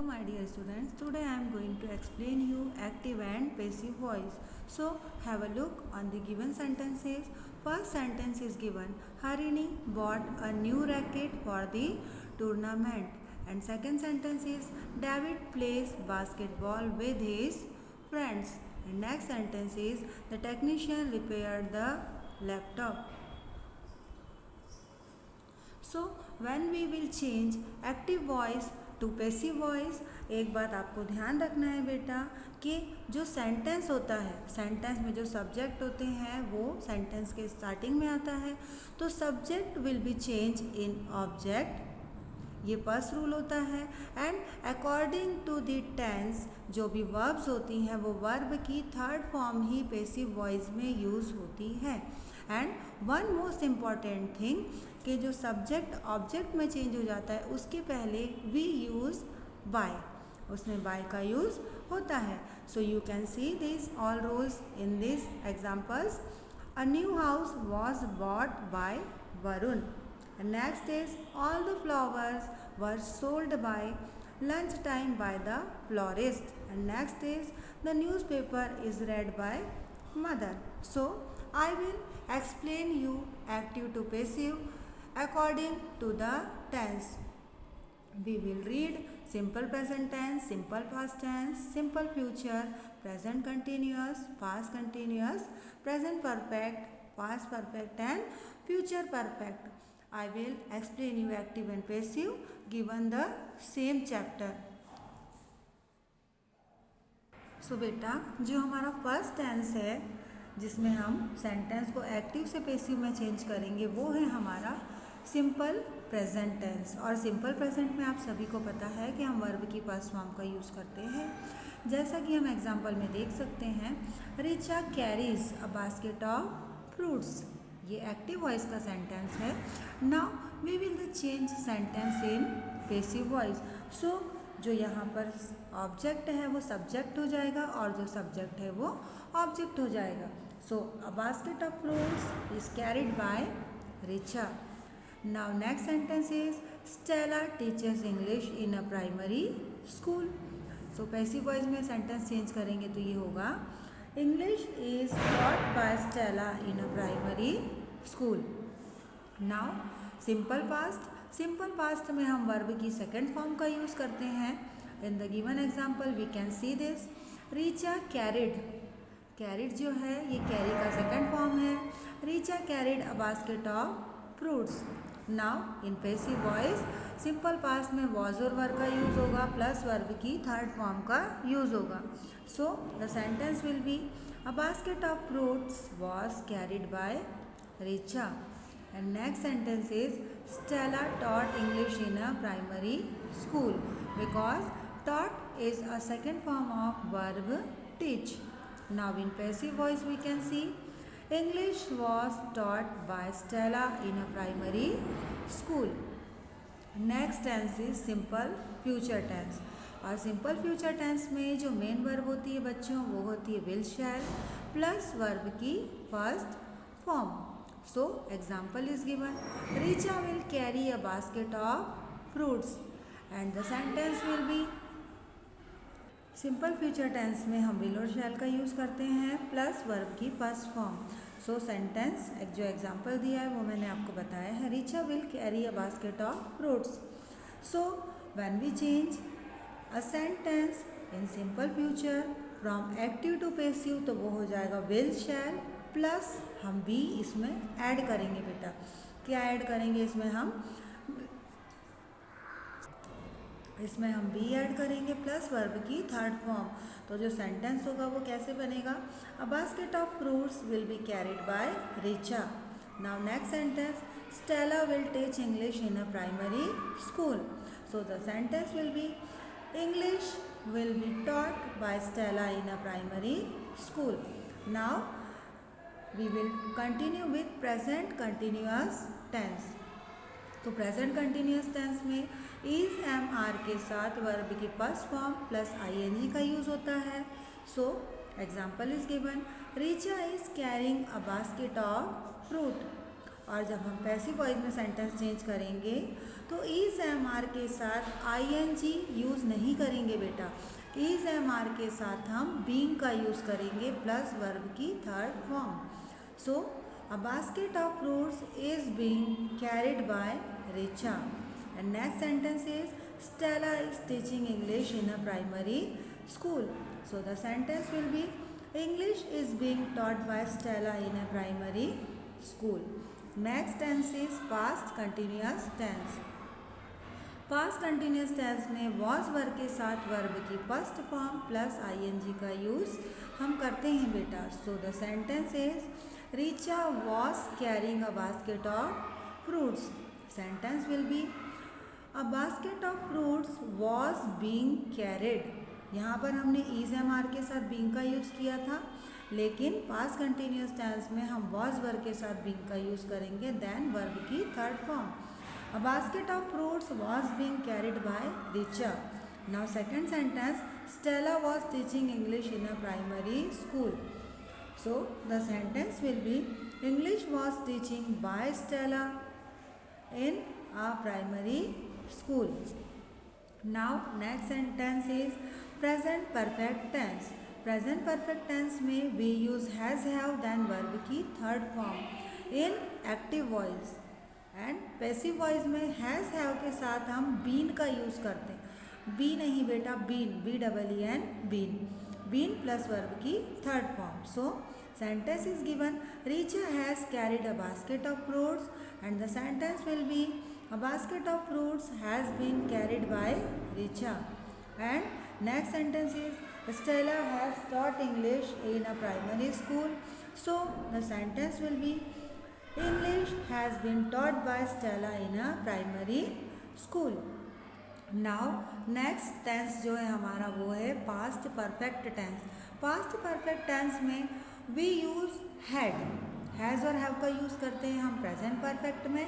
My dear students, today I am going to explain you active and passive voice. So have a look on the given sentences. First sentence is given, Harini bought a new racket for the tournament. And second sentence is, David plays basketball with his friends. And next sentence is, the technician repaired the laptop. So when we will change active voice to passive voice, एक बात आपको ध्यान रखना है बेटा कि जो sentence होता है, सेंटेंस में जो सब्जेक्ट होते हैं वो सेंटेंस के स्टार्टिंग में आता है, तो subject will be change in object, ये फर्स्ट रूल होता है। And according to the tense जो भी वर्ब्स होती हैं वो वर्ब की थर्ड फॉर्म ही पैसिव वॉइस में यूज़ होती है। And one most important thing कि जो सब्जेक्ट ऑब्जेक्ट में चेंज हो जाता है उसके पहले वी यूज़ बाय, उसमें बाय का यूज़ होता है। So you can see this all rules in this examples. A new house was bought by Varun. Next is all the flowers were sold by lunch time by the florist. And next is the newspaper is read by mother. So I will explain you active to passive according to the tense. We will read simple present tense, simple past tense, simple future, present continuous, past continuous, present perfect, past perfect and future perfect. I will explain you active and passive given the same chapter. So बेटा जो हमारा first tense है जिसमें हम sentence को active से passive में change करेंगे वो है हमारा सिंपल प्रेजेंट टेंस। और सिंपल प्रेजेंट में आप सभी को पता है कि हम वर्ब की फर्स्ट फॉर्म का यूज़ करते हैं, जैसा कि हम एग्जांपल में देख सकते हैं, Richa carries a basket of fruits, ये एक्टिव वॉइस का सेंटेंस है। Now we will change sentence in passive voice. So जो यहाँ पर ऑब्जेक्ट है वो सब्जेक्ट हो जाएगा और जो सब्जेक्ट है वो ऑब्जेक्ट हो जाएगा। So a basket of fruits is carried by Richa. Now next sentence is Stella teachers English in a primary school. So passive voice में सेंटेंस चेंज करेंगे तो ये होगा, English is taught by Stella in a primary school. Now simple past, simple past में हम verb की second form का use करते हैं। In the given example we can see this, Richa carried, carried जो है ये कैरी का सेकेंड फॉर्म है। Richa carried a basket of fruits. Now in passive voice simple past में वॉज और वर्ब का यूज़ होगा प्लस वर्ब की थर्ड फॉर्म का यूज़ होगा। So the sentence will be, a basket of fruits was carried by Richa. And next sentence is, Stella taught English in a primary school because taught is a second form of verb teach. Now in passive voice we can see, English was taught by Stella in a primary school. Next tense is simple future tense. और simple future tense में जो main verb होती है बच्चों वो होती है will shall plus verb की first form. So example is given, Richa will carry a basket of fruits and the sentence will be, simple future tense में हम विल और शैल का यूज़ करते हैं प्लस वर्ब की फर्स्ट फॉर्म। सो सेंटेंस जो example दिया है वो मैंने आपको बताया है, Richa will carry a basket of fruits. So when we change a sentence in simple future from active to passive तो वो हो जाएगा विल शैल प्लस हम बी इसमें ऐड करेंगे। बेटा क्या ऐड करेंगे इसमें हम बी ऐड करेंगे प्लस वर्ब की थर्ड फॉर्म। तो जो सेंटेंस होगा वो कैसे बनेगा, अ basket of fruits will be carried by Richa. Now next sentence, Stella will teach English in a primary school. So the sentence will B, English will be taught by Stella in a primary school. Now we will continue with present continuous tense। तो present continuous tense में is M R के साथ verb की first form plus ING का use होता है। So example is given, Richa is carrying a basket of fruit. और जब हम पैसिव वॉइस में सेंटेंस चेंज करेंगे तो इज एम आर के साथ आईएनजी यूज़ नहीं करेंगे बेटा। इज एम आर के साथ हम बीइंग का यूज़ करेंगे प्लस वर्ब की third form. So a basket of fruits is being carried by Richa. And next sentence is Stella is teaching English in a primary school. So the sentence will be English is being taught by Stella in a primary school. Next tense is past continuous tense. Past continuous tense में was verb के साथ verb की first form plus ING का use हम करते हैं बेटा। So the sentence is Richa was carrying a basket of fruits. Sentence will be a basket of fruits was being carried. यहाँ पर हमने इज एम आर के साथ बीइंग का यूज़ किया था, लेकिन पास्ट कंटिन्यूस टेंस में हम वॉज वर्ब के साथ बीइंग का यूज़ करेंगे देन वर्ब की third form. A basket of fruits was being carried by Richa. Now second sentence Stella was teaching English in a primary school. So the sentence will B English was teaching bye Stella in a primary school. Now next sentence is present perfect tense. Present perfect tense में we use has have then verb की third form in active voice and passive voice में has have के साथ हम been का use करते हैं। be नहीं बेटा, been, B-E-E-N, been, been plus verb की third form. So sentence is given Richa has carried a basket of fruits and the sentence will be a basket of fruits has been carried by Richa. And next sentence is Stella has taught English in a primary school. So the sentence will be English has been taught by Stella in a primary school. Now next tense जो है हमारा वो है past perfect tense. Past perfect tense में we use had, has और have का use करते हैं हम present perfect में,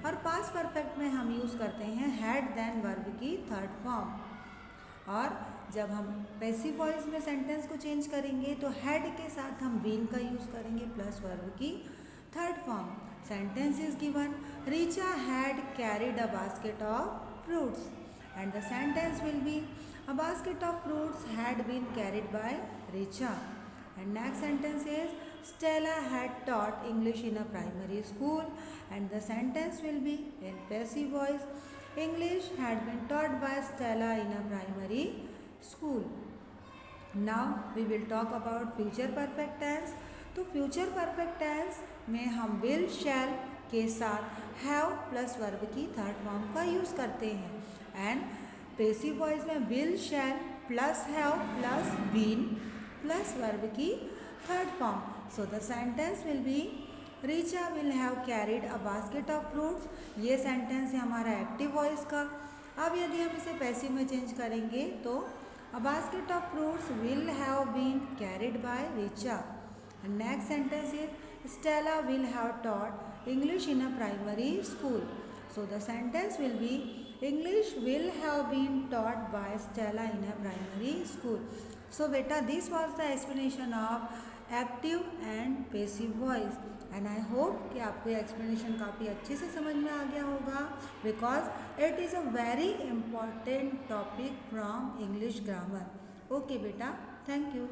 और पास्ट परफेक्ट में हम यूज़ करते हैं हैड देन वर्ब की थर्ड फॉर्म। और जब हम पैसिव वॉइस में सेंटेंस को चेंज करेंगे तो हैड के साथ हम बीन का यूज़ करेंगे प्लस वर्ब की third form. Sentence is given Richa had carried a basket of fruits and the sentence will be a basket of fruits had been carried by Richa. And next sentence is Stella had taught English in a primary school and the sentence will be in passive voice English had been taught by Stella in a primary school. Now we will talk about future perfect tense. तो future perfect tense में हम will shall के साथ have plus verb की third form का use करते हैं and passive voice में will shall plus have plus been plus verb की third form. So the sentence will be Richa will have carried a basket of fruits. ये sentence है हमारा active voice का। अब यदि हम इसे passive में change करेंगे तो a basket of fruits will have been carried by Richa. And next sentence is Stella will have taught English in a primary school. So the sentence will be English will have been taught by Stella in a primary school. So beta, this was the explanation of active and passive voice and I hope कि आपको ये explanation काफ़ी अच्छे से समझ में आ गया होगा because it is a very important topic from English grammar. Okay बेटा, thank you.